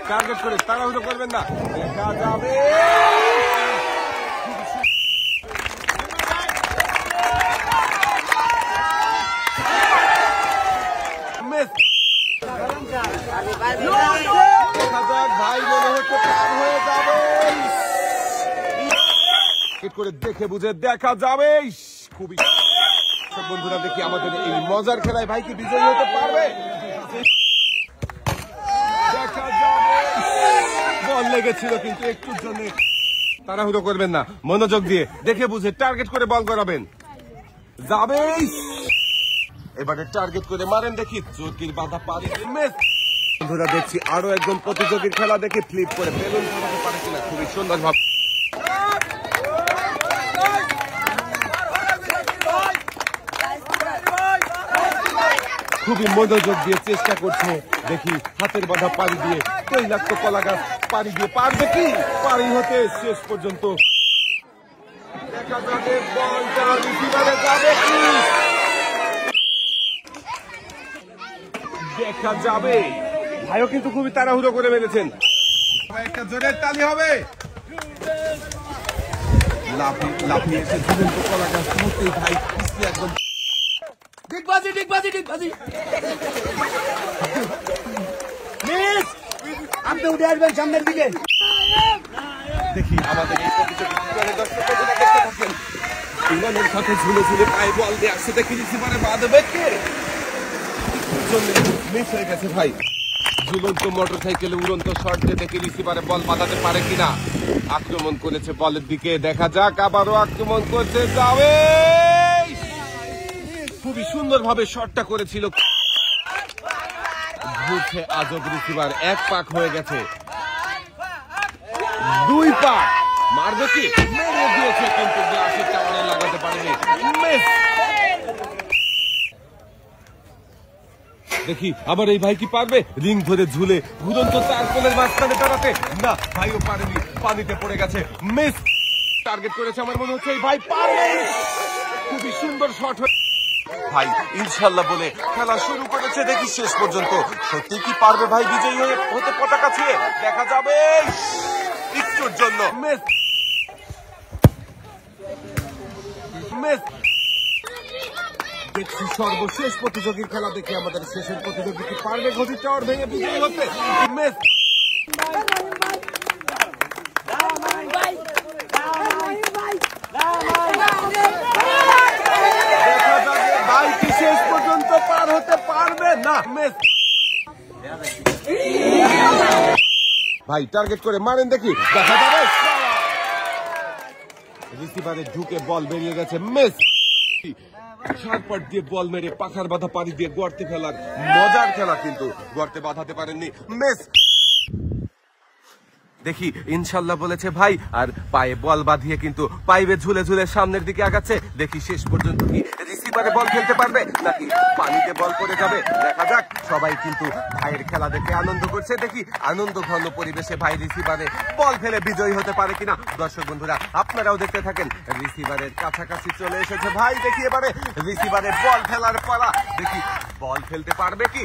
Target করে তাড়াহুড়ো করবেন না, দেখা যাবে। ভাই মনে হচ্ছে পার হয়ে যাবে, করে দেখে বুঝে দেখা যাবে। খুবই বন্ধুরা, দেখি আমাদের এই মজার খেলায় ভাই কি বিজয়ী হতে পারবে? দেখা যাবে। বল লেগেছিল কিন্তু একটুর জন্য। তাড়াহুড়ো করবেন না, মনোযোগ দিয়ে দেখে বুঝে টার্গেট করে বল করাবেন। যাবে, এবারে টার্গেট করে মারেন, দেখি চোরকির বাধা পারি। বন্ধুরা দেখছি আরো একজন প্রতিযোগীর খেলা, দেখি ফ্লিপ করে বেলুন ফাটাতে পারে কিনা। খুবই সুন্দর ভাবে খুবই মনোযোগ দিয়ে চেষ্টা করছে, দেখি হাতের বাধা পাড়ি দিয়ে তৈলাক্ত কলা গাছ পাড়ি দিয়ে পারবে কি পাড়ি হতে শেষ পর্যন্ত। দেখা যাবে বলটা রিসিভারে যাবে কি, দেখা যাবে। ভাইও কিন্তু খুবই তাড়াহুড়ো করে মেরেছেন। একটা জোরের তালি হবে। লাফিয়ে এসে ঝুলন্ত কলা গাছ মুহূর্তেই ভাই একদম ডিগবাজি মিস, আপনি উঠে আসবেন সামনের দিকে। দেখি আমাদের এই প্রতিযোগিতার দর্শকরা দেখতে পাচ্ছেন, ইংল্যান্ডের সাথে ঝুলে ঝুলে পায়ে বল দিয়ে আসছে, দেখি রিসিভারে বাঁধবে কে, মিস হয়ে গেছে ভাই। ঝুলন্ত মোটর সাইকেলে উড়ন্ত শট দিয়ে দেখি রিসিভারে বল বাঁধাতে পারে কিনা। আক্রমণ করেছে বলের দিকে, দেখা যাক আবারও আক্রমণ করতে যাবে। খুবই সুন্দর ভাবে শটটা করেছিল, ঘুরছে আজব রিসিভার। এক পাক হয়ে গেছে, দুই পাক মারবে কি, মেরে দিয়েছে কিন্তু গ্লাসের টাওয়ারে লাগাতে পারেনি। মিস। দেখি আবার এই ভাই কি পারবে রিং ধরে ঝুলে ঘুরন্ত চার কোণের মাঝখানে দাঁড়াতে? না, ভাইও পারেনি, পানিতে পড়ে গেছে। মিস। টার্গেট করেছে, আমার মনে হচ্ছে এই ভাই পারবে। খুবই সুন্দর শট ভাই, ইনশাল্লাহ বলে খেলা শুরু করেছে, দেখি শেষ পর্যন্ত সত্যি কি পারবে ভাই বিজয়ী হতে পতাকা ছুঁয়ে। দেখা যাবে একটুর জন্য মিস। দেখছি সর্বশেষ প্রতিযোগীর খেলা, দেখে আমাদের শেষের প্রতিযোগী কি পারবে ঘটির টাওয়ার ভেঙে বিজয়ী হতে। মিস। ভাই কি শেষ পর্যন্ত পার হতে পারবে না? মিস। ভাই টার্গেট করে মারেন, দেখি দেখা যাবে। রিসিভারে ঢুকে বল বেরিয়ে গেছে। মিস। ঝাড়পট দিয়ে বল মেরে পাখার বাধা পাড়ি দিয়ে গর্তে ফেলার মজার খেলা, কিন্তু গর্তে বাঁধাতে পারেননি। মিস। দেখি ইনশাল্লাহ বলেছে ভাই, আর পায়ে বল বাঁধিয়ে কিন্তু পাইবে ঝুলে ঝুলে সামনের দিকে আগাচ্ছে। দেখি শেষ পর্যন্ত কি রিসিভারে বল খেলতে পারবে নাকি পানিতে বল পড়ে যাবে। দেখা যাক। সবাই কিন্তু ভাইয়ের খেলা দেখে আনন্দ করছে, দেখি আনন্দ ঘন পরিবেশে ভাই রিসিভারে বল ফেলে বিজয়ী হতে পারে কিনা। দর্শক বন্ধুরা আপনারাও দেখতে থাকেন। রিসিভারের কাছাকাছি চলে এসেছে ভাই, দেখি এবারে রিসিভারে বল ফেলার পালা, দেখি বল ফেলতে পারবে কি।